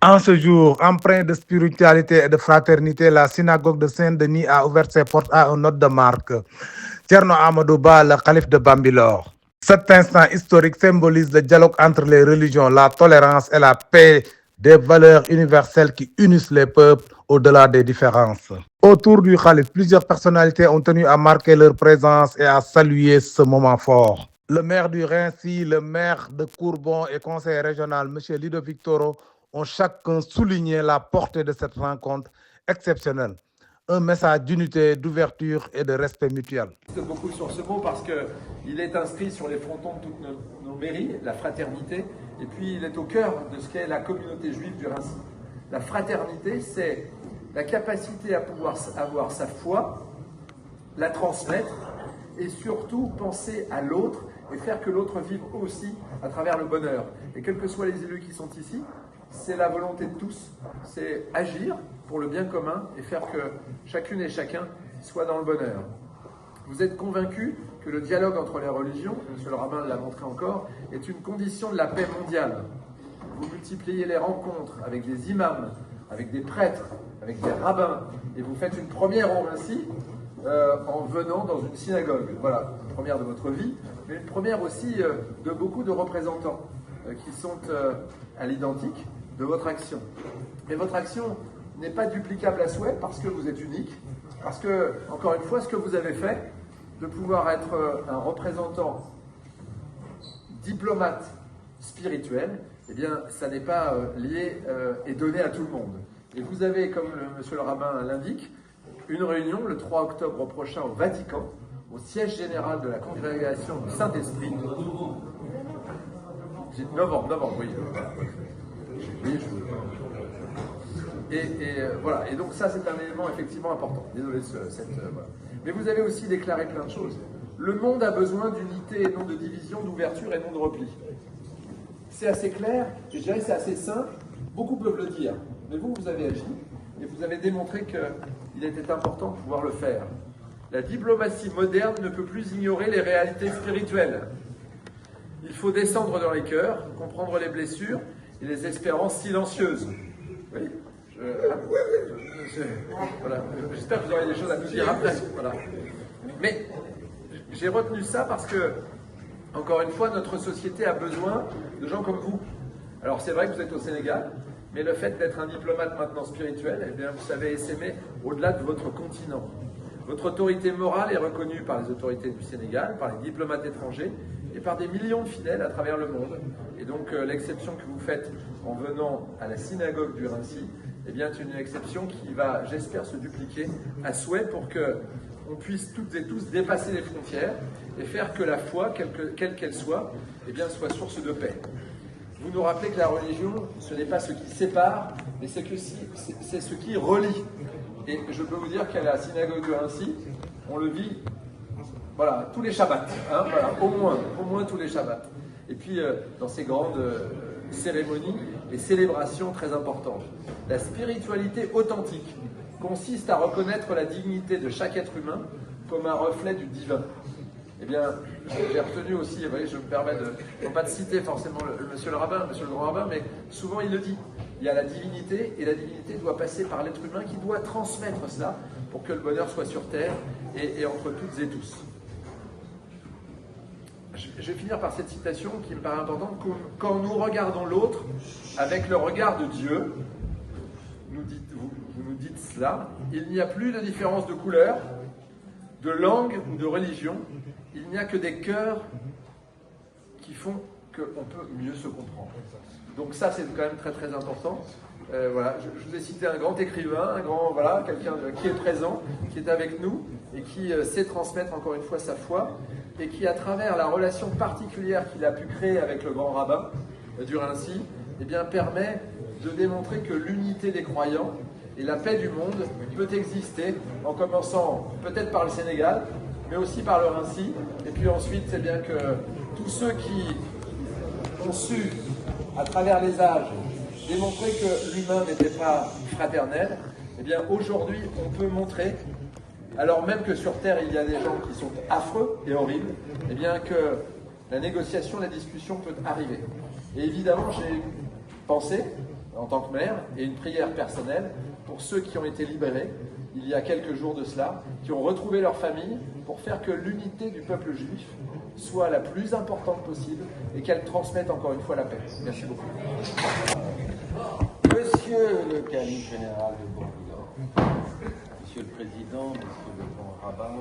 En ce jour, empreint de spiritualité et de fraternité, la synagogue de Saint-Denis a ouvert ses portes à un hôte de marque, Thierno Amadou Ba, le calife de Bambilor. Cet instant historique symbolise le dialogue entre les religions, la tolérance et la paix, des valeurs universelles qui unissent les peuples au-delà des différences. Autour du calife, plusieurs personnalités ont tenu à marquer leur présence et à saluer ce moment fort. Le maire du Raincy, le maire de Courbon et conseiller régional, M. Ludovic Toro, ont chacun souligné la portée de cette rencontre exceptionnelle. Un message d'unité, d'ouverture et de respect mutuel. J'insiste beaucoup sur ce mot parce qu'il est inscrit sur les frontons de toutes nos mairies, la fraternité, et puis il est au cœur de ce qu'est la communauté juive du Raincy. La fraternité, c'est la capacité à pouvoir avoir sa foi, la transmettre, et surtout penser à l'autre et faire que l'autre vive aussi à travers le bonheur. Et quels que soient les élus qui sont ici, c'est la volonté de tous, c'est agir pour le bien commun et faire que chacune et chacun soit dans le bonheur. Vous êtes convaincus que le dialogue entre les religions, M. le rabbin l'a montré encore, est une condition de la paix mondiale. Vous multipliez les rencontres avec des imams, avec des prêtres, avec des rabbins, et vous faites une première au Raincy en venant dans une synagogue. Voilà, une première de votre vie, mais une première aussi de beaucoup de représentants qui sont à l'identique de votre action. Mais votre action n'est pas duplicable à souhait parce que vous êtes unique, parce que, encore une fois, ce que vous avez fait, de pouvoir être un représentant diplomate spirituel, eh bien, ça n'est pas lié et donné à tout le monde. Et vous avez, comme monsieur le rabbin l'indique, une réunion le 3 octobre prochain au Vatican, au siège général de la Congrégation du Saint-Esprit. Novembre, oui. Voilà. Et donc ça, c'est un élément effectivement important. Désolé, voilà. Mais vous avez aussi déclaré plein de choses. Le monde a besoin d'unité et non de division, d'ouverture et non de repli. C'est assez clair, et je dirais que c'est assez simple. Beaucoup peuvent le dire, mais vous avez agi et vous avez démontré qu'il était important de pouvoir le faire. La diplomatie moderne ne peut plus ignorer les réalités spirituelles. Il faut descendre dans les cœurs, comprendre les blessures et les espérances silencieuses. Oui, voilà. J'espère que vous aurez des choses à nous dire après. Voilà. Mais j'ai retenu ça parce que, encore une fois, notre société a besoin de gens comme vous. Alors c'est vrai que vous êtes au Sénégal, mais le fait d'être un diplomate maintenant spirituel, eh bien, vous savez essaimer au-delà de votre continent. Votre autorité morale est reconnue par les autorités du Sénégal, par les diplomates étrangers et par des millions de fidèles à travers le monde. Et donc l'exception que vous faites en venant à la synagogue du Raincy, eh bien, c'est une exception qui va, j'espère, se dupliquer à souhait pour qu'on puisse toutes et tous dépasser les frontières et faire que la foi, quelle qu'elle soit, eh bien, soit source de paix. Vous nous rappelez que la religion, ce n'est pas ce qui sépare, mais c'est ce qui relie. Et je peux vous dire qu'à la synagogue de Raincy, on le vit, voilà, tous les Shabbats, hein, voilà, au moins tous les Shabbats. Et puis, dans ces grandes cérémonies et célébrations très importantes. La spiritualité authentique consiste à reconnaître la dignité de chaque être humain comme un reflet du divin. Eh bien, j'ai retenu aussi, vous voyez, je me permets non pas de citer forcément monsieur le rabbin, monsieur le grand rabbin, mais souvent il le dit. Il y a la divinité, et la divinité doit passer par l'être humain qui doit transmettre cela pour que le bonheur soit sur terre et entre toutes et tous. Je vais finir par cette citation qui me paraît importante. Quand nous regardons l'autre avec le regard de Dieu, vous nous dites cela, il n'y a plus de différence de couleur, de langue ou de religion, il n'y a que des cœurs qui font qu'on peut mieux se comprendre. Donc ça, c'est quand même très très important. Voilà, je vous ai cité un grand écrivain, voilà, quelqu'un qui est présent, qui est avec nous et qui sait transmettre encore une fois sa foi et qui, à travers la relation particulière qu'il a pu créer avec le grand rabbin du Raincy, eh bien, permet de démontrer que l'unité des croyants et la paix du monde peut exister, en commençant peut-être par le Sénégal, mais aussi par le Raincy. Et puis ensuite, c'est bien que tous ceux qui ont su, à travers les âges, démontrer que l'humain n'était pas fraternel, eh bien aujourd'hui, on peut montrer, alors même que sur Terre, il y a des gens qui sont affreux et horribles, eh bien que la négociation, la discussion peut arriver. Et évidemment, j'ai pensé en tant que maire, et une prière personnelle pour ceux qui ont été libérés il y a quelques jours de cela, qui ont retrouvé leur famille, pour faire que l'unité du peuple juif soit la plus importante possible et qu'elle transmette encore une fois la paix. Merci beaucoup. Monsieur le calife général de Bourg-Nord, Monsieur le Président, Monsieur le grand rabbin,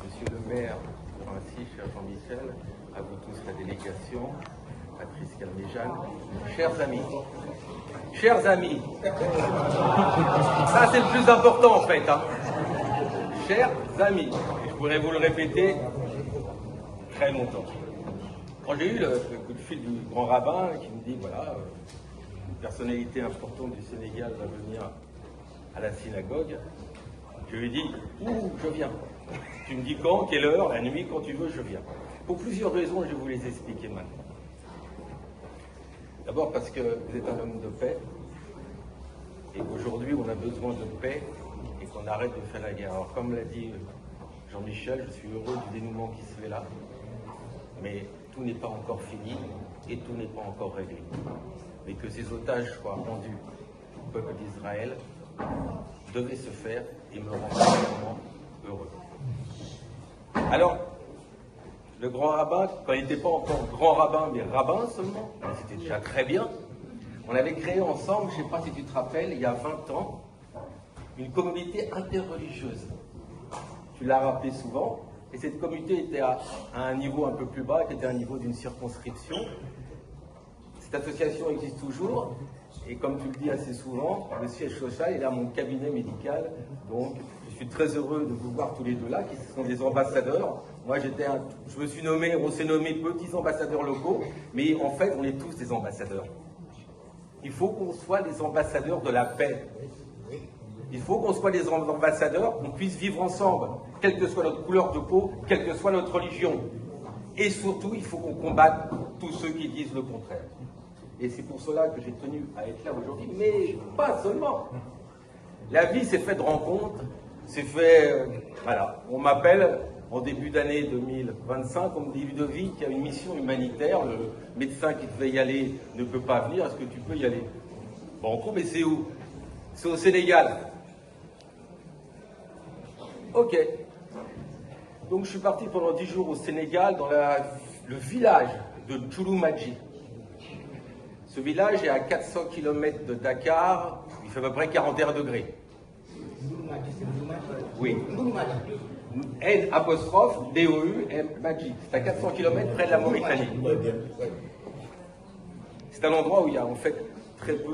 Monsieur le maire de Roissy, cher Jean-Michel, à vous tous la délégation, Patrice Calmejane, chers amis, ça c'est le plus important en fait, hein. Chers amis, je pourrais vous le répéter très longtemps. Quand j'ai eu le coup de fil du grand rabbin qui me dit voilà, une personnalité importante du Sénégal va venir à la synagogue, je lui ai dit ouh, je viens. Tu me dis quand, quelle heure, la nuit, quand tu veux, je viens. Pour plusieurs raisons, je vais vous les expliquer maintenant. D'abord parce que vous êtes un homme de paix et qu'aujourd'hui on a besoin de paix et qu'on arrête de faire la guerre. Alors comme l'a dit Jean-Michel, je suis heureux du dénouement qui se fait là, mais tout n'est pas encore fini et tout n'est pas encore réglé. Mais que ces otages soient rendus au peuple d'Israël devait se faire et me rend vraiment heureux. Alors, le grand rabbin, quand il n'était pas encore grand rabbin, mais rabbin seulement, c'était déjà très bien, on avait créé ensemble, je ne sais pas si tu te rappelles, il y a 20 ans, une communauté interreligieuse. Tu l'as rappelé souvent, et cette communauté était à un niveau un peu plus bas, qui était à un niveau d'une circonscription. Cette association existe toujours, et comme tu le dis assez souvent, le siège social est là mon cabinet médical, donc je suis très heureux de vous voir tous les deux là, qui sont des ambassadeurs. Moi je me suis nommé, on s'est nommé petits ambassadeurs locaux, mais en fait on est tous des ambassadeurs. Il faut qu'on soit des ambassadeurs de la paix. Il faut qu'on soit des ambassadeurs, qu'on puisse vivre ensemble, quelle que soit notre couleur de peau, quelle que soit notre religion. Et surtout, il faut qu'on combatte tous ceux qui disent le contraire. Et c'est pour cela que j'ai tenu à être là aujourd'hui, mais pas seulement. La vie s'est faite de rencontres, c'est fait, voilà, on m'appelle en début d'année 2025, on me dit Ludovic, il y a une mission humanitaire, le médecin qui devait y aller ne peut pas venir, est-ce que tu peux y aller? Bon, mais c'est où? C'est au Sénégal. Ok. Donc je suis parti pendant 10 jours au Sénégal, dans le village de Djouloumadji. Ce village est à 400 km de Dakar, il fait à peu près 41 degrés. Oui. N apostrophe D-O-U-M Madji. C'est à 400 km près de la Mauritanie. C'est un endroit où il y a en fait très peu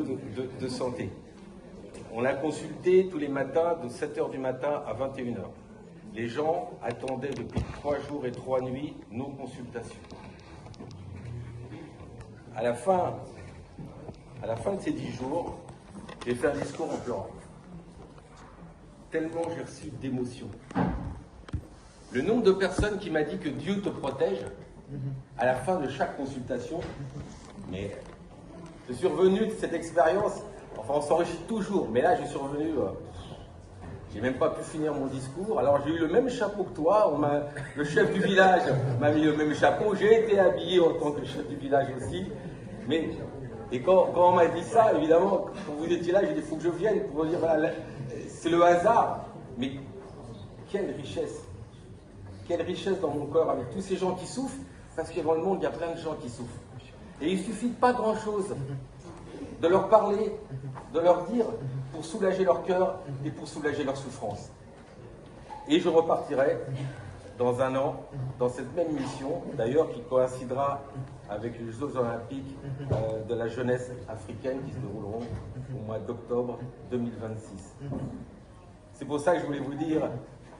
de santé. On l'a consulté tous les matins de 7h du matin à 21h. Les gens attendaient depuis 3 jours et 3 nuits nos consultations. À la fin de ces 10 jours, j'ai fait un discours en pleurant. Tellement j'ai reçu d'émotions. Le nombre de personnes qui m'a dit que Dieu te protège à la fin de chaque consultation, mais je suis revenu de cette expérience, enfin on s'enrichit toujours, mais là je suis revenu, j'ai même pas pu finir mon discours, alors j'ai eu le même chapeau que toi, le chef du village m'a mis le même chapeau, j'ai été habillé en tant que chef du village aussi, mais et quand on m'a dit ça, évidemment, quand vous étiez là, j'ai dit il faut que je vienne pour vous dire voilà, c'est le hasard, mais quelle richesse dans mon corps avec tous ces gens qui souffrent, parce que dans le monde il y a plein de gens qui souffrent. Et il suffit de pas grand-chose, de leur parler, de leur dire, pour soulager leur cœur et pour soulager leur souffrance. Et je repartirai dans un an, dans cette même mission, d'ailleurs qui coïncidera avec les Jeux Olympiques de la jeunesse africaine qui se dérouleront au mois d'octobre 2026. C'est pour ça que je voulais vous dire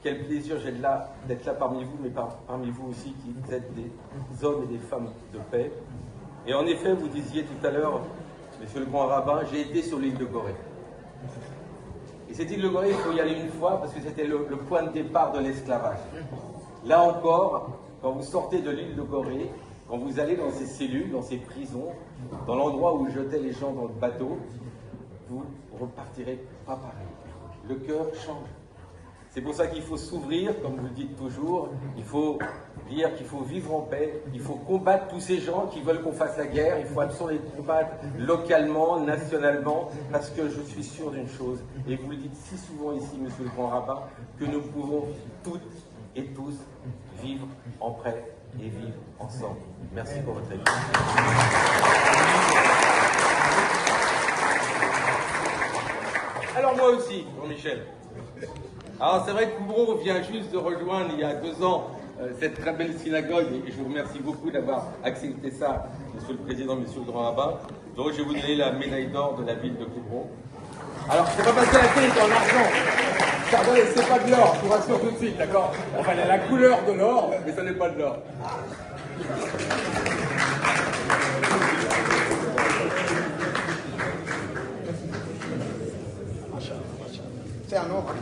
quel plaisir j'ai d'être là parmi vous, mais parmi vous aussi qui êtes des hommes et des femmes de paix. Et en effet, vous disiez tout à l'heure, monsieur le grand rabbin, j'ai été sur l'île de Gorée. Et cette île de Gorée, il faut y aller une fois parce que c'était le point de départ de l'esclavage. Là encore, quand vous sortez de l'île de Gorée, quand vous allez dans ces cellules, dans ces prisons, dans l'endroit où jetaient les gens dans le bateau, vous repartirez pas pareil. Le cœur change. C'est pour ça qu'il faut s'ouvrir, comme vous le dites toujours, il faut dire qu'il faut vivre en paix, il faut combattre tous ces gens qui veulent qu'on fasse la guerre, il faut absolument les combattre localement, nationalement, parce que je suis sûr d'une chose, et vous le dites si souvent ici, monsieur le grand rabbin, que nous pouvons toutes et tous vivre en paix et vivre ensemble. Merci pour votre avis. Alors moi aussi, Jean-Michel. Alors c'est vrai que Coubron vient juste de rejoindre il y a 2 ans cette très belle synagogue et je vous remercie beaucoup d'avoir accepté ça, monsieur le président, monsieur le grand rabbin. Donc je vais vous donner la médaille d'or de la ville de Coubron. Alors c'est pas passer la tête en argent. Pardon, c'est pas de l'or, je vous rassure tout de suite, d'accord? Enfin, elle a la couleur de l'or, mais ça n'est pas de l'or. C'est un ordre.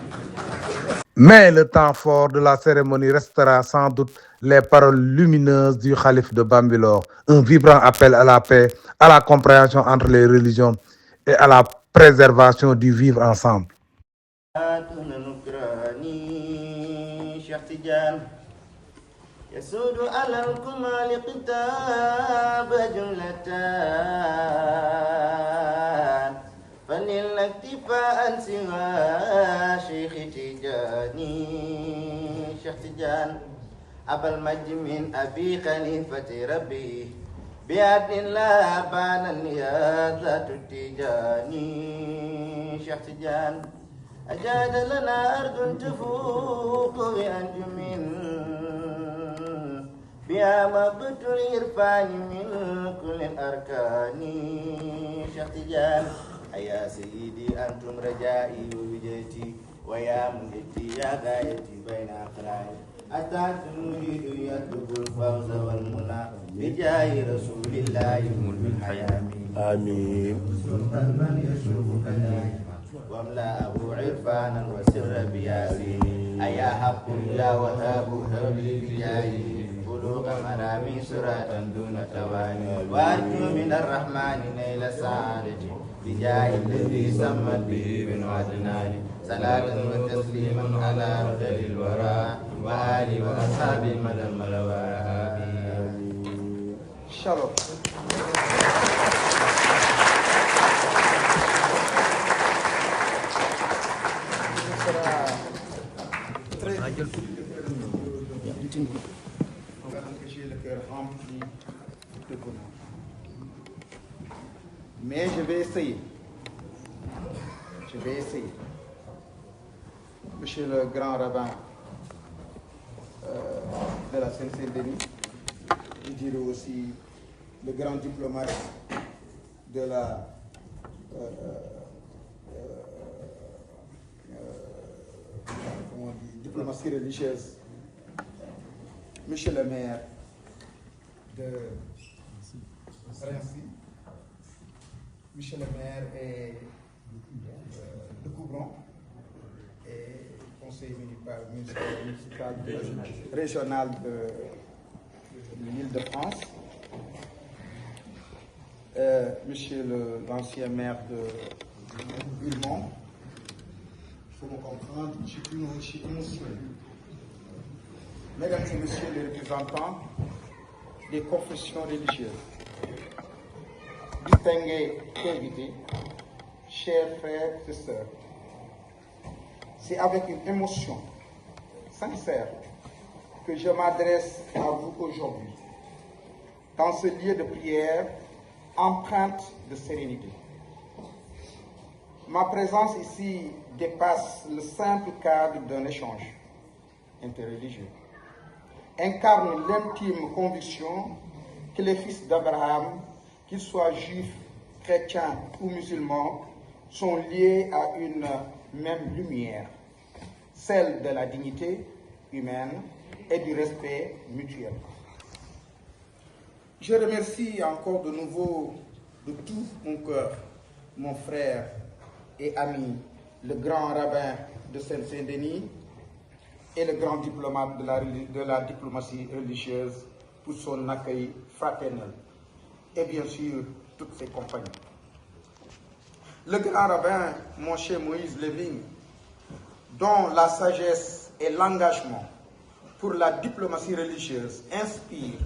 Mais le temps fort de la cérémonie restera sans doute les paroles lumineuses du calife de Bambilor, un vibrant appel à la paix, à la compréhension entre les religions et à la préservation du vivre ensemble. يسود على الكمال كتاب جملتان فلله اكتفاء سوى شيخ تجاني شيخ تجان أبا المجد من أبي خليفة ربي بيد الله بان النيازة تجاني شيخ تجان أجاد لنا أرض تفوق بأنجم بها مبت الإرفان من كل الأركان شيخ تجان يا سيدي أنتم رجائي ووجهتي ويا مجدي يا غايتي بين أقراني أتاكم يريد يطلب الفوز والمنى بجاه رسول الله ملك الحياة آمين. واملأه عرفانا وسر بياسي أيا حق يا وهاب هب لي بجاهي بلوغ مرامي سرعة دون تواني وأرجو من الرحمن نيل سعادتي بجاه الذي سمت به بن عدنان صلاة وتسليما على رجل الورى وآله وأصحابه مدى الملوى آمين. Shalom. J'ai le cœur rempli de bonheur. Mais je vais essayer. Je vais essayer. Monsieur le grand rabbin de la Seine-Saint-Denis, je dirais aussi le grand diplomate de la comment on dit, diplomatie religieuse, monsieur le maire de Rennes, monsieur le maire de Coubron et conseiller municipal régional de l'Île-de-France, monsieur l'ancien maire de Villemont. Il faut me comprendre, je suis émotionné. Mesdames et messieurs les représentants des confessions religieuses, distingués invités, chers frères et sœurs, c'est avec une émotion sincère que je m'adresse à vous aujourd'hui, dans ce lieu de prière empreinte de sérénité. Ma présence ici dépasse le simple cadre d'un échange interreligieux, incarne l'intime conviction que les fils d'Abraham, qu'ils soient juifs, chrétiens ou musulmans, sont liés à une même lumière, celle de la dignité humaine et du respect mutuel. Je remercie encore de nouveau de tout mon cœur mon frère et ami, le grand rabbin de Seine-Saint-Denis et le grand diplomate de la diplomatie religieuse pour son accueil fraternel et bien sûr toutes ses compagnies. Le grand rabbin, mon cher Moïse Levin, dont la sagesse et l'engagement pour la diplomatie religieuse inspire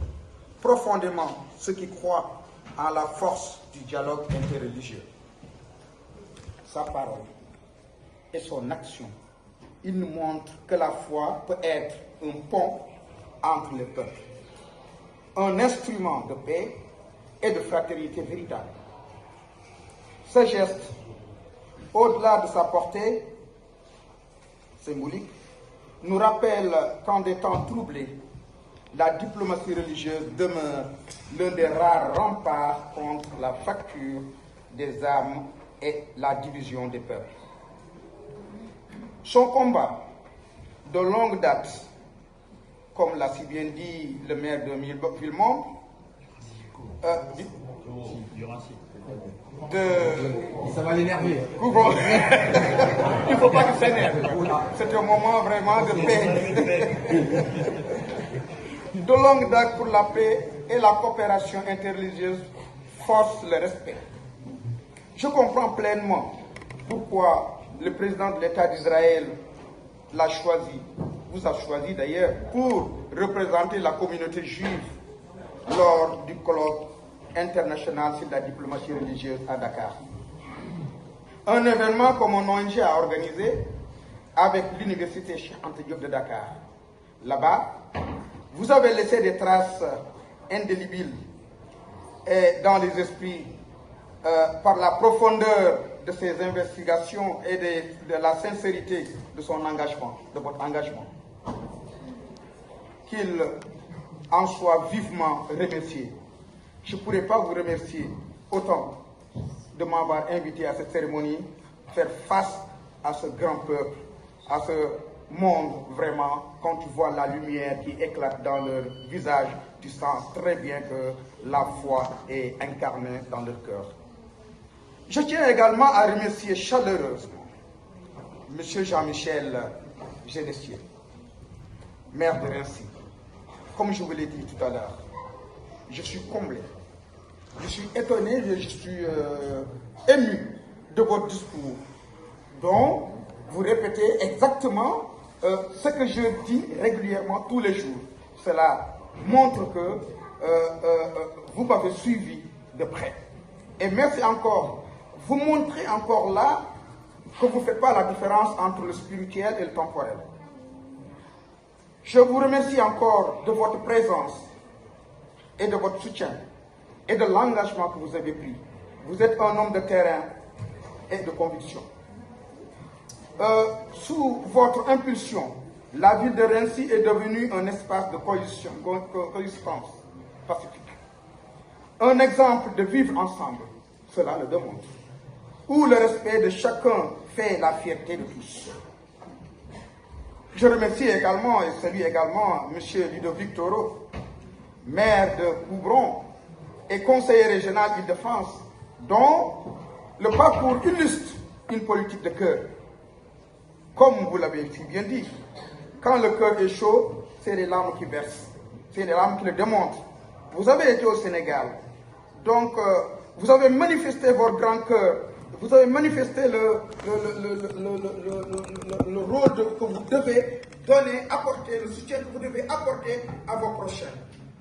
profondément ceux qui croient en la force du dialogue interreligieux. Sa parole et son action, il nous montre que la foi peut être un pont entre les peuples, un instrument de paix et de fraternité véritable. Ce geste, au-delà de sa portée symbolique, nous rappelle qu'en des temps troublés, la diplomatie religieuse demeure l'un des rares remparts contre la fracture des âmes et la division des peuples. Son combat de longue date, comme l'a si bien dit le maire de Villemont, Ça va l'énerver. Il ne faut pas qu'il s'énerve. C'est un moment vraiment de paix. De longue date pour la paix et la coopération interreligieuse force le respect. Je comprends pleinement pourquoi le président de l'État d'Israël l'a choisi, vous a choisi d'ailleurs, pour représenter la communauté juive lors du colloque international sur la diplomatie religieuse à Dakar. Un événement que mon ONG a organisé avec l'université Cheikh Anta Diop de Dakar. Là-bas, vous avez laissé des traces indélébiles et dans les esprits par la profondeur de ses investigations et de la sincérité de son engagement, de votre engagement. Qu'il en soit vivement remercié. Je ne pourrais pas vous remercier autant de m'avoir invité à cette cérémonie, faire face à ce grand peuple, à ce monde vraiment. Quand tu vois la lumière qui éclate dans leur visage, tu sens très bien que la foi est incarnée dans leur cœur. Je tiens également à remercier chaleureusement M. Jean-Michel Génessier, maire de Rennes. Comme je vous l'ai dit tout à l'heure, je suis comblé, je suis étonné, je suis ému de votre discours, dont vous répétez exactement ce que je dis régulièrement tous les jours. Cela montre que vous m'avez suivi de près. Et merci encore. Vous montrez encore là que vous ne faites pas la différence entre le spirituel et le temporel. Je vous remercie encore de votre présence et de votre soutien et de l'engagement que vous avez pris. Vous êtes un homme de terrain et de conviction. Sous votre impulsion, la ville de Rennes est devenue un espace de coexistence pacifique. Un exemple de vivre ensemble, cela le demande, où le respect de chacun fait la fierté de tous. Je remercie également et salue également M. Ludovic Toro, maire de Coubron et conseiller régional Île-de-France, dont le parcours illustre une politique de cœur. Comme vous l'avez si bien dit, quand le cœur est chaud, c'est les larmes qui versent, c'est les larmes qui le démontrent. Vous avez été au Sénégal, donc vous avez manifesté votre grand cœur, vous avez manifesté le rôle que vous devez donner, apporter, le soutien que vous devez apporter à vos prochains,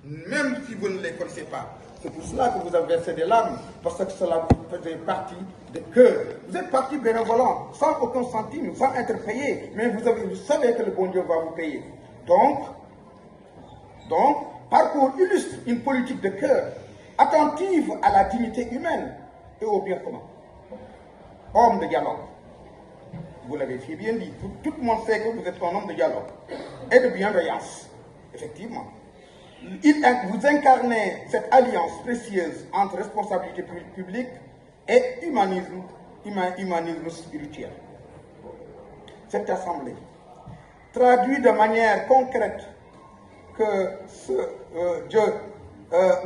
même si vous ne les connaissez pas. C'est pour cela que vous avez versé des larmes, parce que cela faisait partie de cœur. Vous êtes parti bénévolant, sans aucun centime, sans être payé, mais vous savez que le bon Dieu va vous payer. Donc, parcours illustre une politique de cœur, attentive à la dignité humaine et au bien commun. Homme de dialogue. Vous l'avez bien dit, tout le monde sait que vous êtes un homme de dialogue et de bienveillance, effectivement. Vous incarnez cette alliance précieuse entre responsabilité publique et humanisme spirituel. Cette assemblée traduit de manière concrète que Dieu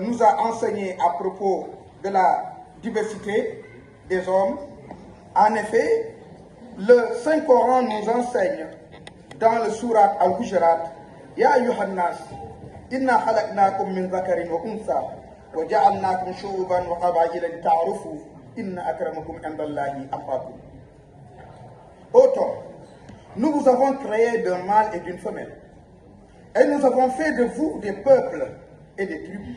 nous a enseigné à propos de la diversité des hommes. En effet, le Saint-Coran nous enseigne dans le Surat Al-Hujurat, Ya Yuhannas, Inna khalaqnakum min zakarin wa unsa, wa ja'alnakum shu'uban wa qabaila lita'arufu, inna akramakum indallahi atqakum. Autant, nous vous avons créé d'un mâle et d'une femelle, Et nous avons fait de vous des peuples et des tribus,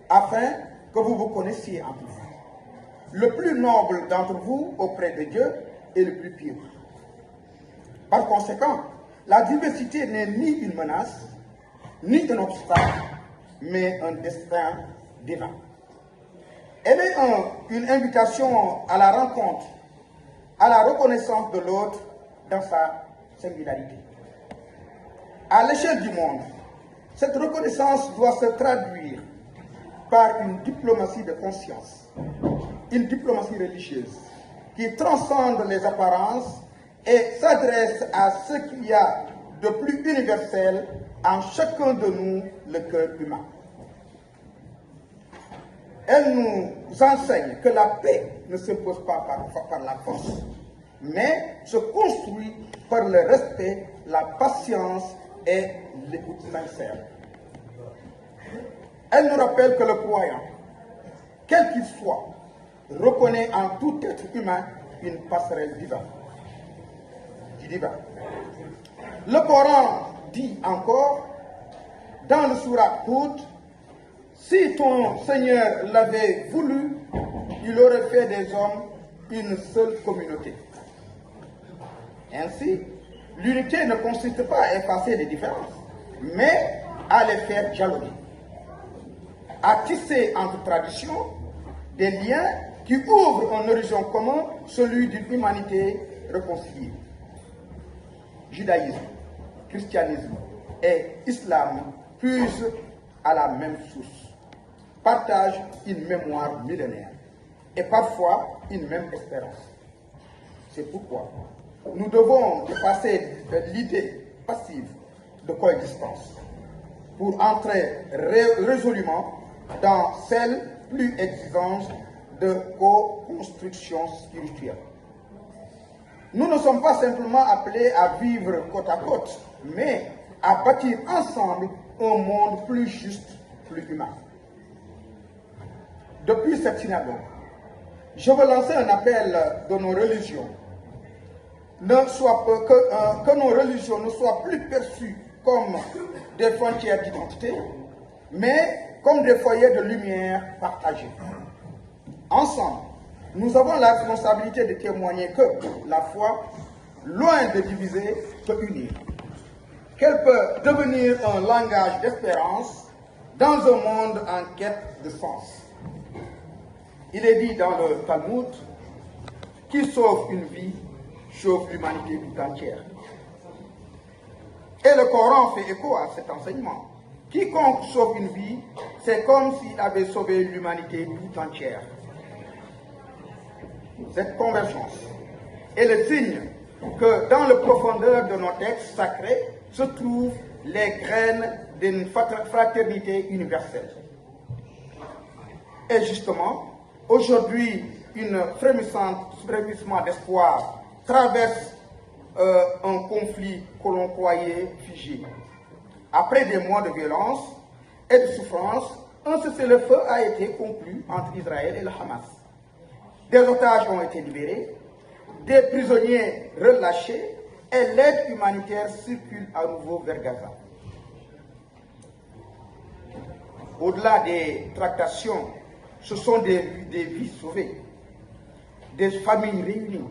afin que vous vous connaissiez entre vous. Le plus noble d'entre vous auprès de Dieu est le plus pieux. Par conséquent, la diversité n'est ni une menace, ni un obstacle, mais un destin divin. Elle est une invitation à la rencontre, à la reconnaissance de l'autre dans sa singularité. À l'échelle du monde, cette reconnaissance doit se traduire par une diplomatie de conscience, une diplomatie religieuse qui transcende les apparences et s'adresse à ce qu'il y a de plus universel en chacun de nous, le cœur humain. Elle nous enseigne que la paix ne s'impose pas par la force, mais se construit par le respect, la patience et l'écoute sincère. Elle nous rappelle que le croyant, quel qu'il soit, reconnaît en tout être humain une passerelle divine. Le Coran dit encore, dans le Sourate Hud, si ton Seigneur l'avait voulu, il aurait fait des hommes une seule communauté. Ainsi, l'unité ne consiste pas à effacer les différences, mais à les faire dialoguer, à tisser entre traditions des liens qui ouvrent un horizon commun, celui d'une humanité réconciliée. Judaïsme, christianisme et islam puisent à la même source, partagent une mémoire millénaire et parfois une même espérance. C'est pourquoi nous devons dépasser l'idée passive de coexistence pour entrer résolument dans celle plus exigeante de co-construction spirituelle. Nous ne sommes pas simplement appelés à vivre côte à côte, mais à bâtir ensemble un monde plus juste, plus humain. Depuis cette synagogue, je veux lancer un appel de nos religions. Que nos religions ne soient plus perçues comme des frontières d'identité, mais comme des foyers de lumière partagés. Ensemble, nous avons la responsabilité de témoigner que la foi, loin de diviser, peut unir. Qu'elle peut devenir un langage d'espérance dans un monde en quête de sens. Il est dit dans le Talmud, qui sauve une vie, sauve l'humanité tout entière. Et le Coran fait écho à cet enseignement. Quiconque sauve une vie, c'est comme s'il avait sauvé l'humanité tout entière. Cette convergence est le signe que dans le profondeur de nos textes sacrés se trouvent les graines d'une fraternité universelle. Et justement, aujourd'hui, un frémissement d'espoir traverse un conflit que l'on croyait figé. Après des mois de violence et de souffrance, un cessez-le-feu a été conclu entre Israël et le Hamas. Des otages ont été libérés, des prisonniers relâchés et l'aide humanitaire circule à nouveau vers Gaza. Au-delà des tractations, ce sont des vies sauvées, des familles réunies,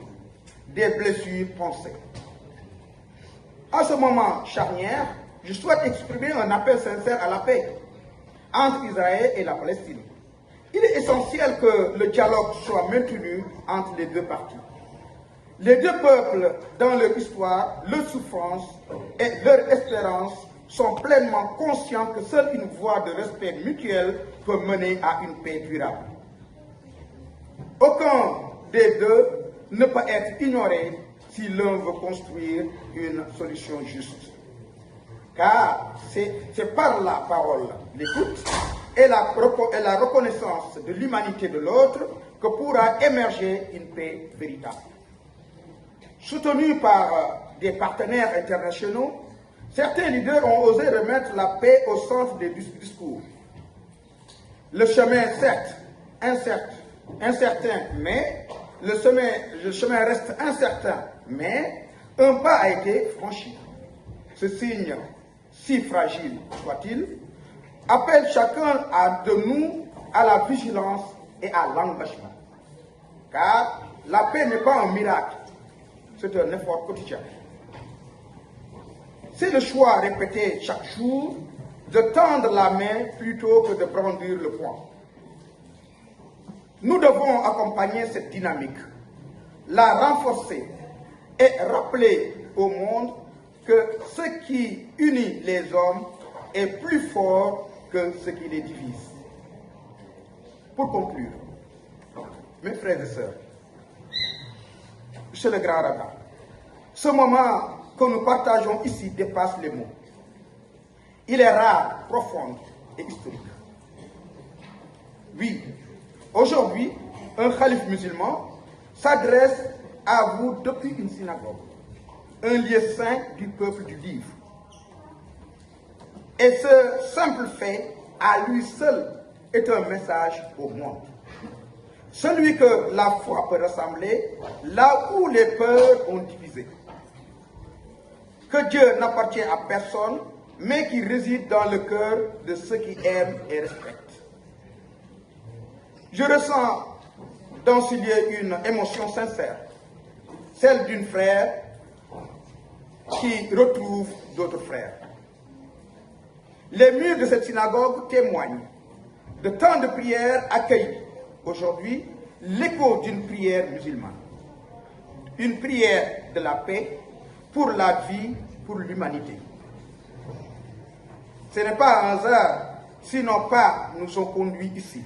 des blessures pensées. À ce moment charnière, je souhaite exprimer un appel sincère à la paix entre Israël et la Palestine. Il est essentiel que le dialogue soit maintenu entre les deux parties. Les deux peuples, dans leur histoire, leur souffrance et leur espérance, sont pleinement conscients que seule une voie de respect mutuel peut mener à une paix durable. Aucun des deux ne peut être ignoré si l'un veut construire une solution juste. Car c'est par la parole, l'écoute et la reconnaissance de l'humanité de l'autre que pourra émerger une paix véritable. Soutenus par des partenaires internationaux, certains leaders ont osé remettre la paix au centre des discours. Le chemin, certes, incertain, mais le chemin reste incertain, mais un pas a été franchi. Ce signe si fragile soit-il, appelle chacun de nous à la vigilance et à l'engagement. Car la paix n'est pas un miracle, c'est un effort quotidien. C'est le choix répété chaque jour de tendre la main plutôt que de brandir le poing. Nous devons accompagner cette dynamique, la renforcer et rappeler au monde que ce qui unit les hommes est plus fort que ce qui les divise. Pour conclure, mes frères et sœurs, Monsieur le Grand Rabbin, ce moment que nous partageons ici dépasse les mots. Il est rare, profond et historique. Oui, aujourd'hui, un calife musulman s'adresse à vous depuis une synagogue, un lieu saint du peuple du livre. Et ce simple fait, à lui seul, est un message au monde. Celui que la foi peut rassembler, là où les peurs ont divisé. Que Dieu n'appartient à personne, mais qui réside dans le cœur de ceux qui aiment et respectent. Je ressens dans ce lieu une émotion sincère, celle d'une frère qui retrouve d'autres frères. Les murs de cette synagogue témoignent de tant de prières accueillies. Aujourd'hui, l'écho d'une prière musulmane. Une prière de la paix pour la vie, pour l'humanité. Ce n'est pas un hasard si nos pas nous ont conduits ici.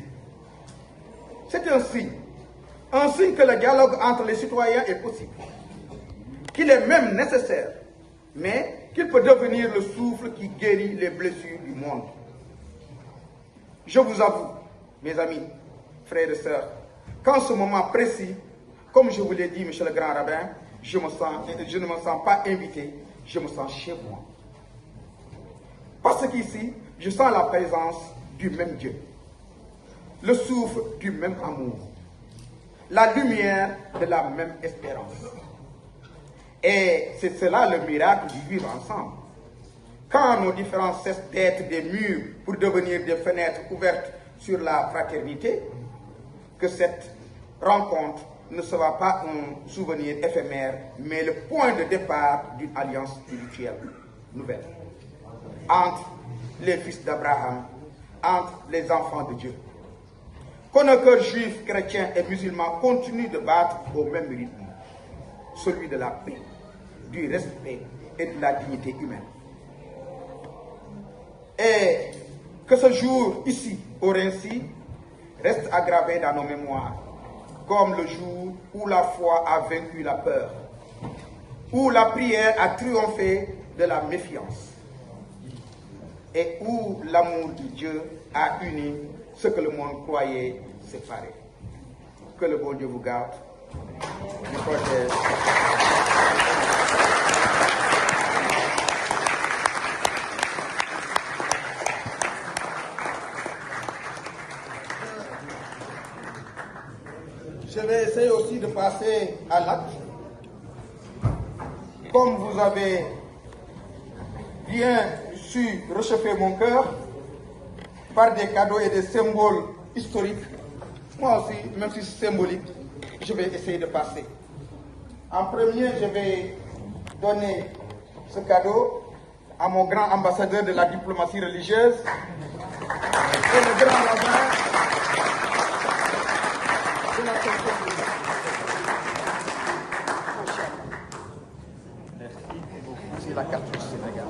C'est un signe que le dialogue entre les citoyens est possible, qu'il est même nécessaire, mais qu'il peut devenir le souffle qui guérit les blessures du monde. Je vous avoue, mes amis, frères et sœurs, qu'en ce moment précis, comme je vous l'ai dit, Monsieur le Grand Rabbin, je ne me sens pas invité, je me sens chez moi. Parce qu'ici, je sens la présence du même Dieu, le souffle du même amour, la lumière de la même espérance. Et c'est cela le miracle du vivre ensemble. Quand nos différences cessent d'être des murs pour devenir des fenêtres ouvertes sur la fraternité, que cette rencontre ne sera pas un souvenir éphémère, mais le point de départ d'une alliance spirituelle nouvelle entre les fils d'Abraham, entre les enfants de Dieu. Que nos cœurs juifs, chrétiens et musulmans continuent de battre au même rythme, celui de la paix, du respect et de la dignité humaine. Et que ce jour ici, au Rincy, reste aggravé dans nos mémoires, comme le jour où la foi a vaincu la peur, où la prière a triomphé de la méfiance, et où l'amour de Dieu a uni ce que le monde croyait séparé. Que le bon Dieu vous garde, vous protège. Je vais essayer aussi de passer à l'acte. Comme vous avez bien su réchauffer mon cœur par des cadeaux et des symboles historiques, moi aussi, même si c'est symbolique, je vais essayer de passer. En premier, je vais donner ce cadeau à mon grand ambassadeur de la diplomatie religieuse et le grand rabbin de la société. C'est la carte du Sénégal.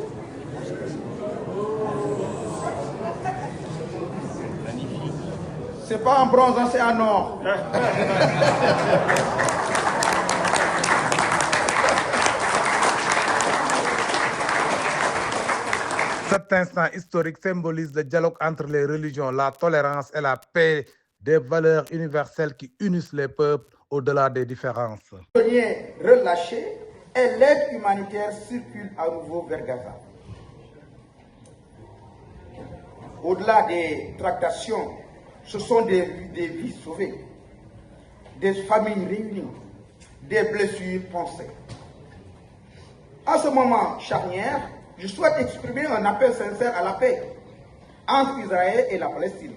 C'est pas en bronze, c'est en or. Cet instant historique symbolise le dialogue entre les religions, la tolérance et la paix, des valeurs universelles qui unissent les peuples au-delà des différences. Le lien relâché et l'aide humanitaire circulent à nouveau vers Gaza. Au-delà des tractations, ce sont des vies sauvées, des familles réunies, des blessures pensées. À ce moment charnière, je souhaite exprimer un appel sincère à la paix entre Israël et la Palestine.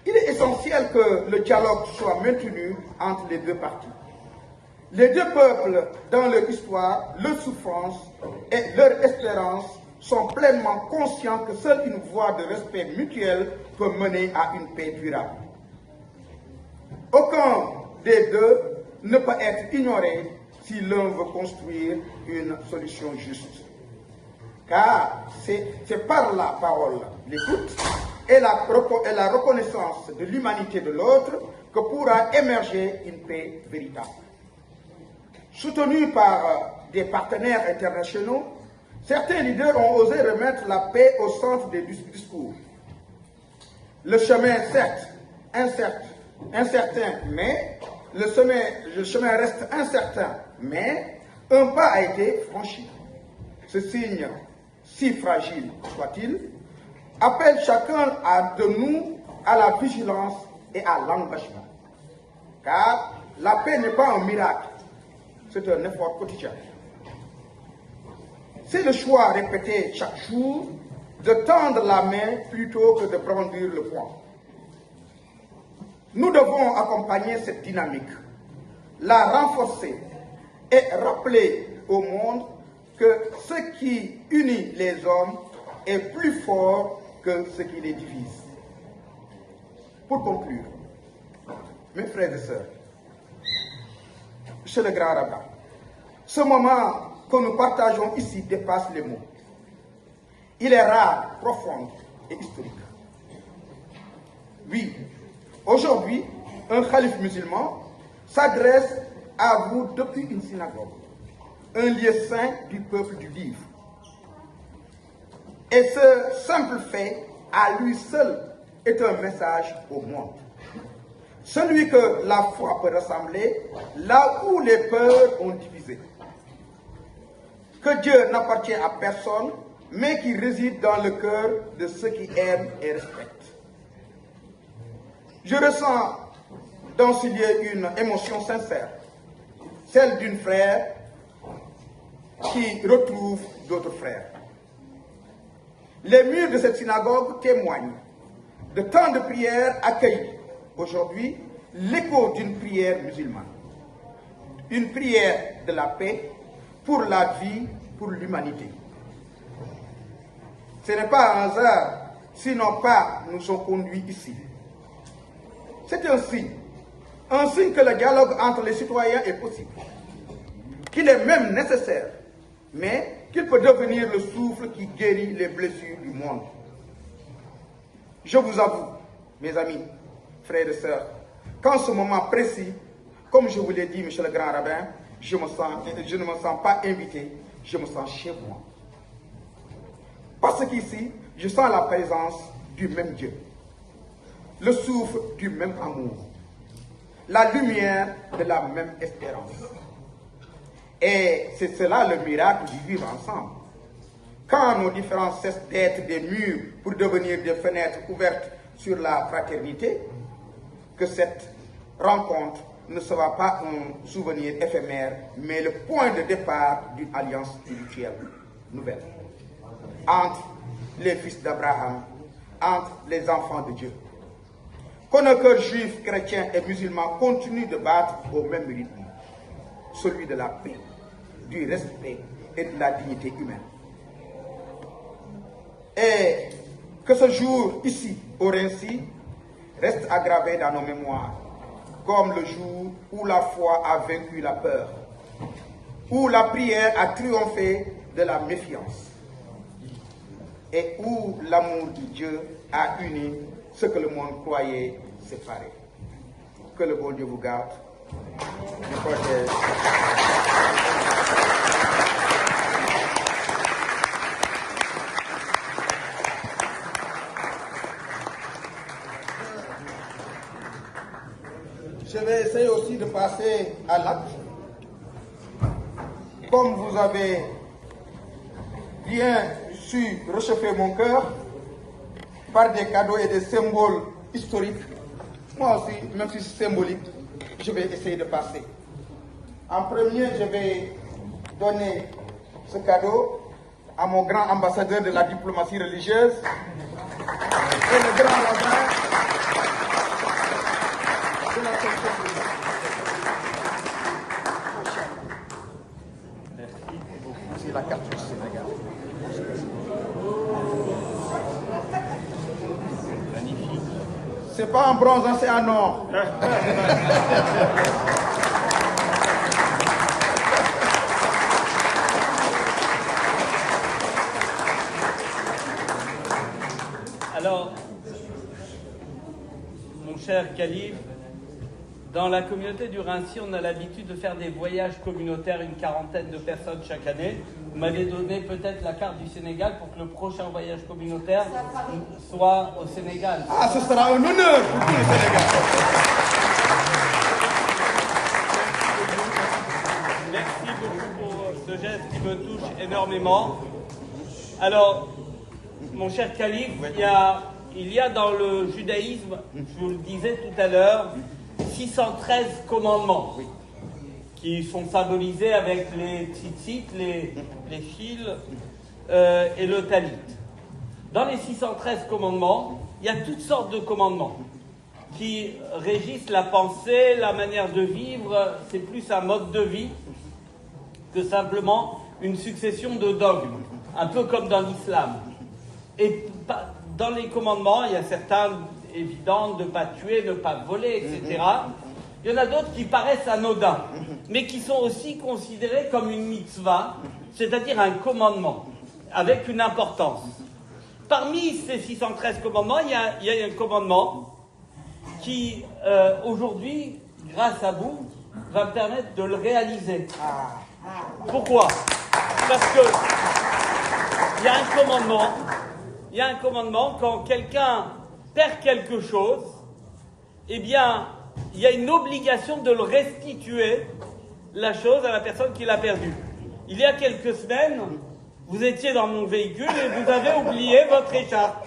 Il est essentiel que le dialogue soit maintenu entre les deux parties. Les deux peuples, dans leur histoire, leur souffrance et leur espérance, sont pleinement conscients que seule une voie de respect mutuel peut mener à une paix durable. Aucun des deux ne peut être ignoré si l'un veut construire une solution juste. Car c'est par la parole, l'écoute et la reconnaissance de l'humanité de l'autre que pourra émerger une paix véritable. Soutenus par des partenaires internationaux, certains leaders ont osé remettre la paix au centre des discours. Le chemin, certes, incertain, mais le chemin reste incertain, mais un pas a été franchi. Ce signe, si fragile soit-il, appelle chacun de nous à la vigilance et à l'engagement. Car la paix n'est pas un miracle, c'est un effort quotidien. C'est le choix répété chaque jour de tendre la main plutôt que de brandir le poing. Nous devons accompagner cette dynamique, la renforcer et rappeler au monde que ce qui unit les hommes est plus fort que ce qui les divise. Pour conclure, mes frères et sœurs, Monsieur le Grand Rabbin, ce moment que nous partageons ici dépasse les mots. Il est rare, profond et historique. Oui, aujourd'hui, un calife musulman s'adresse à vous depuis une synagogue, un lieu saint du peuple du livre. Et ce simple fait, à lui seul, est un message au monde. Celui que la foi peut rassembler, là où les peurs ont divisé. Que Dieu n'appartient à personne, mais qui réside dans le cœur de ceux qui aiment et respectent. Je ressens dans ce lieu une émotion sincère, celle d'une frère qui retrouve d'autres frères. Les murs de cette synagogue témoignent de tant de prières accueillies. Aujourd'hui, l'écho d'une prière musulmane. Une prière de la paix, pour la vie, pour l'humanité. Ce n'est pas un hasard si nos pas nous sont conduits ici. C'est un signe que le dialogue entre les citoyens est possible, qu'il est même nécessaire, mais qu'il peut devenir le souffle qui guérit les blessures du monde. Je vous avoue, mes amis, frères et sœurs, qu'en ce moment précis, comme je vous l'ai dit, Monsieur le Grand Rabbin, je ne me sens pas invité, je me sens chez moi. Parce qu'ici, je sens la présence du même Dieu, le souffle du même amour, la lumière de la même espérance. Et c'est cela le miracle du vivre ensemble. Quand nos différences cessent d'être des murs pour devenir des fenêtres ouvertes sur la fraternité, que cette rencontre ne sera pas un souvenir éphémère, mais le point de départ d'une alliance spirituelle nouvelle entre les fils d'Abraham, entre les enfants de Dieu. Que nos cœurs juifs, chrétiens et musulmans continuent de battre au même rythme, celui de la paix, du respect et de la dignité humaine. Et que ce jour ici, au Rincy, reste aggravé dans nos mémoires, comme le jour où la foi a vaincu la peur, où la prière a triomphé de la méfiance, et où l'amour de Dieu a uni ce que le monde croyait séparé. Que le bon Dieu vous garde, vous protège. Je vais essayer aussi de passer à l'acte. Comme vous avez bien su réchauffer mon cœur par des cadeaux et des symboles historiques, moi aussi, même si c'est symbolique, je vais essayer de passer. En premier, je vais donner ce cadeau à mon grand ambassadeur de la diplomatie religieuse et le grand rabbin de la section religieuse. C'est la carte du Sénégal. Magnifique. C'est pas en bronze, hein, c'est en or. Alors, mon cher calife, dans la communauté du Raincy, on a l'habitude de faire des voyages communautaires, une quarantaine de personnes chaque année. Vous m'avez donné peut-être la carte du Sénégal pour que le prochain voyage communautaire soit au Sénégal. Ah, ce sera un honneur pour tout le Sénégal. Merci beaucoup pour ce geste qui me touche énormément. Alors, mon cher calife, il y a dans le judaïsme, je vous le disais tout à l'heure, 613 commandements qui sont symbolisés avec les tzitzit, les fils et le talit. Dans les 613 commandements, il y a toutes sortes de commandements qui régissent la pensée, la manière de vivre. C'est plus un mode de vie que simplement une succession de dogmes, un peu comme dans l'islam. Et dans les commandements, il y a certains évidents, de ne pas tuer, de ne pas voler, etc. Il y en a d'autres qui paraissent anodins, mais qui sont aussi considérés comme une mitzvah, c'est-à-dire un commandement, avec une importance. Parmi ces 613 commandements, il y a un commandement qui, aujourd'hui, grâce à vous, va me permettre de le réaliser. Pourquoi? Parce que il y a un commandement, quand quelqu'un perd quelque chose, eh bien, il y a une obligation de le restituer, la chose, à la personne qui l'a perdue. Il y a quelques semaines, vous étiez dans mon véhicule et vous avez oublié votre écharpe.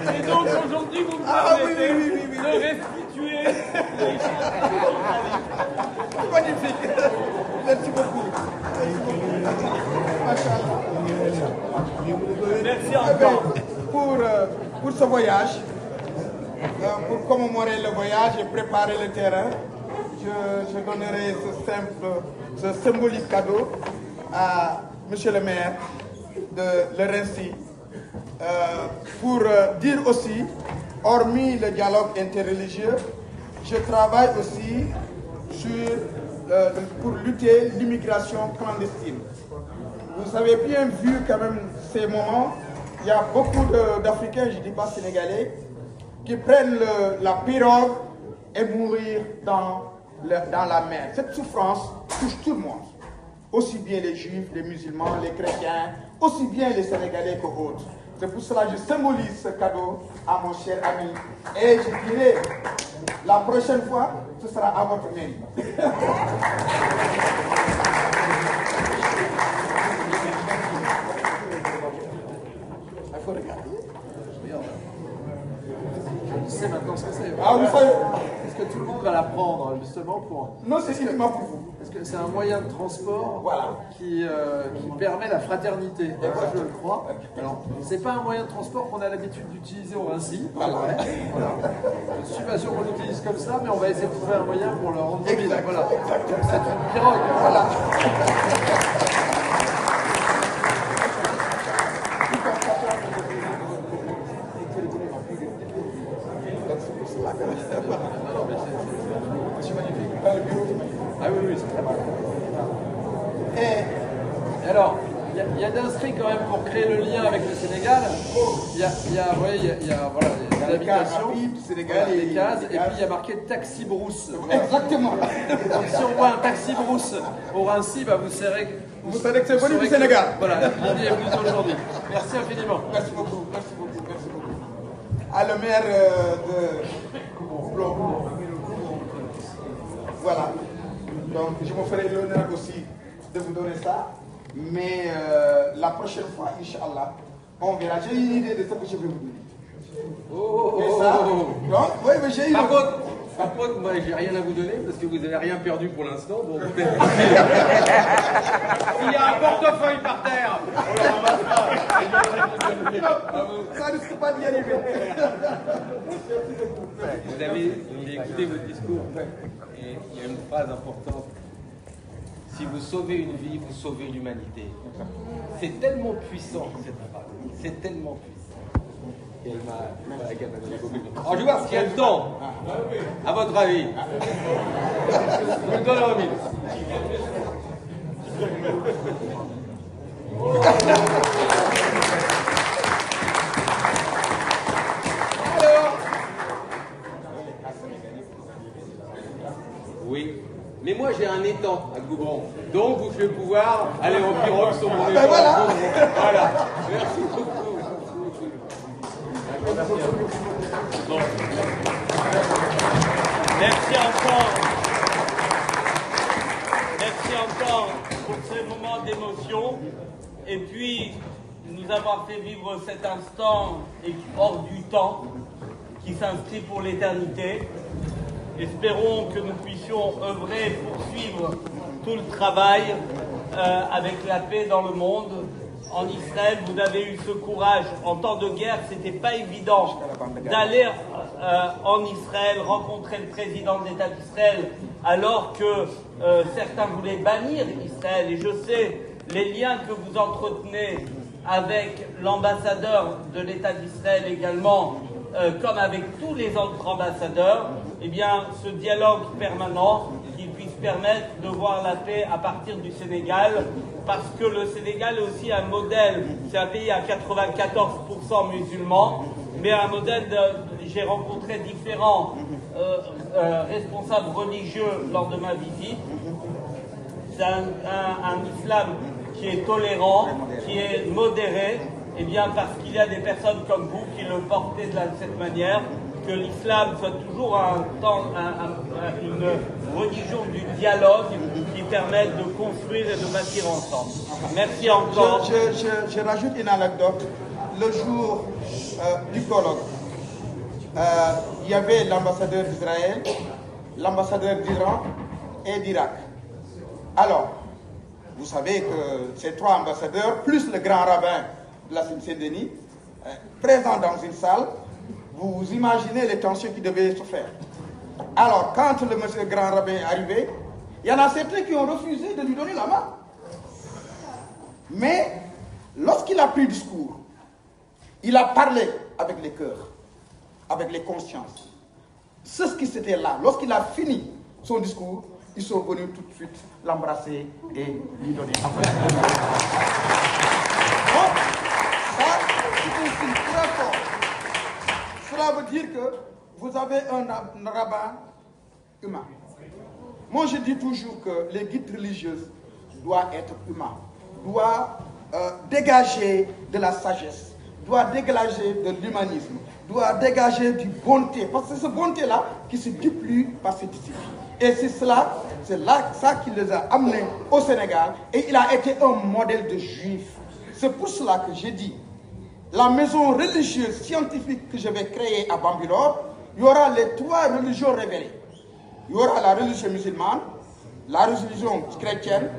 Et donc aujourd'hui, vous me permettez de restituer l'écharpe. Magnifique. Merci beaucoup. Merci encore. Pour ce voyage, pour commémorer le voyage et préparer le terrain, je donnerai ce symbolique cadeau à Monsieur le maire de Le Raincy pour dire aussi, hormis le dialogue interreligieux, je travaille aussi pour lutter l'immigration clandestine. Vous avez bien vu quand même ces moments, il y a beaucoup d'Africains, je ne dis pas sénégalais, qui prennent la pirogue et mourir dans la mer. Cette souffrance touche tout le monde, aussi bien les juifs, les musulmans, les chrétiens, aussi bien les sénégalais que autres. C'est pour cela que je symbolise ce cadeau à mon cher ami. Et je dirais, la prochaine fois, ce sera à votre mairie. Il faut regarder. Je sais maintenant ce que c'est. Ah, vous savez. Est-ce que tout le monde va la prendre justement pour... Non, c'est uniquement pour vous. Parce que c'est un moyen de transport Voilà. qui permet la fraternité. Et moi, je le crois. Alors, c'est pas un moyen de transport qu'on a l'habitude d'utiliser au Raincy. Voilà. Voilà. Je suis pas sûr qu'on l'utilise comme ça, mais on va essayer de trouver un moyen pour le rendre mobile. Exact. Voilà. Donc, c'est une pirogue. Voilà. Ah oui, c'est très mal. Et Et alors, il y a d'inscrits quand même pour créer le lien avec le Sénégal. Il y a voilà, des habitations, rapide, Sénégal voilà, des et- cases, et puis il y a marqué taxi brousse. exactement. Donc si on voit un taxi brousse au Raincy, bah, vous savez que c'est venu du Sénégal. Voilà, l'idée est venue aujourd'hui. Merci infiniment. Merci beaucoup, merci beaucoup, merci beaucoup. À le maire Voilà. Donc je me ferai l'honneur aussi de vous donner ça. Mais la prochaine fois, Inch'Allah, on verra. J'ai une idée de ce que je vais vous dire. Et ça, donc, oui, mais j'ai eu... Par contre, moi, j'ai rien à vous donner parce que vous n'avez rien perdu pour l'instant. Donc... Il y a un portefeuille par terre. Ça ne risque pas d'y arriver. Vous avez écouté votre discours et il y a une phrase importante. Si vous sauvez une vie, vous sauvez l'humanité. C'est tellement puissant cette phrase. C'est tellement puissant. Qu'elle m'a donné beaucoup de temps. Alors je vais voir s'il y a le temps. À votre avis. Je vous donne la remise. Oui, mais moi j'ai un étang à Goubron, donc je vais pouvoir aller en pirogue sur mon étang. Voilà. Voilà. Merci beaucoup. Merci encore pour ce moment d'émotion. Et puis, nous avoir fait vivre cet instant hors du temps, qui s'inscrit pour l'éternité. Espérons que nous puissions œuvrer, poursuivre tout le travail avec la paix dans le monde. En Israël, vous avez eu ce courage. En temps de guerre, c'était pas évident d'aller en Israël rencontrer le président de l'État d'Israël, alors que certains voulaient bannir Israël. Et je sais les liens que vous entretenez avec l'ambassadeur de l'État d'Israël également, comme avec tous les autres ambassadeurs. Eh bien, ce dialogue permanent qui puisse permettre de voir la paix à partir du Sénégal, parce que le Sénégal est aussi un modèle. C'est un pays à 94% musulmans, mais un modèle j'ai rencontré différents responsables religieux lors de ma visite. C'est un islam qui est tolérant, qui est modéré, et bien parce qu'il y a des personnes comme vous qui le portez de cette manière, que l'islam soit toujours une religion du dialogue qui permette de construire et de bâtir ensemble. Merci encore. Je rajoute une anecdote. Le jour du colloque, il y avait l'ambassadeur d'Israël, l'ambassadeur d'Iran et d'Irak. Alors, vous savez que ces trois ambassadeurs, plus le grand rabbin de la Saint-Denis, présents dans une salle, vous imaginez les tensions qui devaient se faire. Alors, quand le monsieur grand rabbin est arrivé, il y en a certains qui ont refusé de lui donner la main. Mais, lorsqu'il a pris le discours, il a parlé avec les cœurs, avec les consciences. Ceux qui étaient là, lorsqu'il a fini son discours, ils sont venus tout de suite l'embrasser et lui donner la main. Donc, ça, c'est un signe très fort. Cela veut dire que vous avez un rabbin humain. Moi, je dis toujours que les guides religieuses doivent être humains, doivent dégager de la sagesse, doivent dégager de l'humanisme, doivent dégager du bonté, parce que c'est cette bonté-là qui se déploie par ces disciples. Et c'est ça qui les a amenés au Sénégal, et il a été un modèle de juif. C'est pour cela que j'ai dit, la maison religieuse scientifique que je vais créer à Bambilor, il y aura les trois religions révélées. Il y aura la religion musulmane, la religion chrétienne,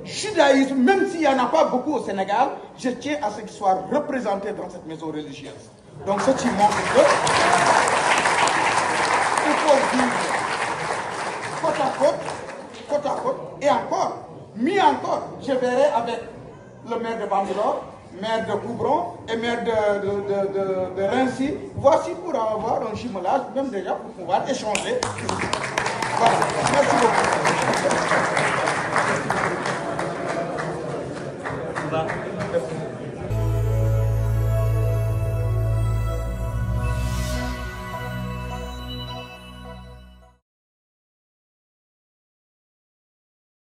judaïsme, même s'il n'y en a pas beaucoup au Sénégal, je tiens à ce qu'ils soient représentés dans cette maison religieuse. Donc ce qui montre que il faut vivre côte à côte, et encore, mieux encore, je verrai avec le maire de Bambilor, maire de Goubron et maire de Rincy. Voici pour avoir un jumelage, même déjà pour pouvoir échanger. Voilà, merci beaucoup.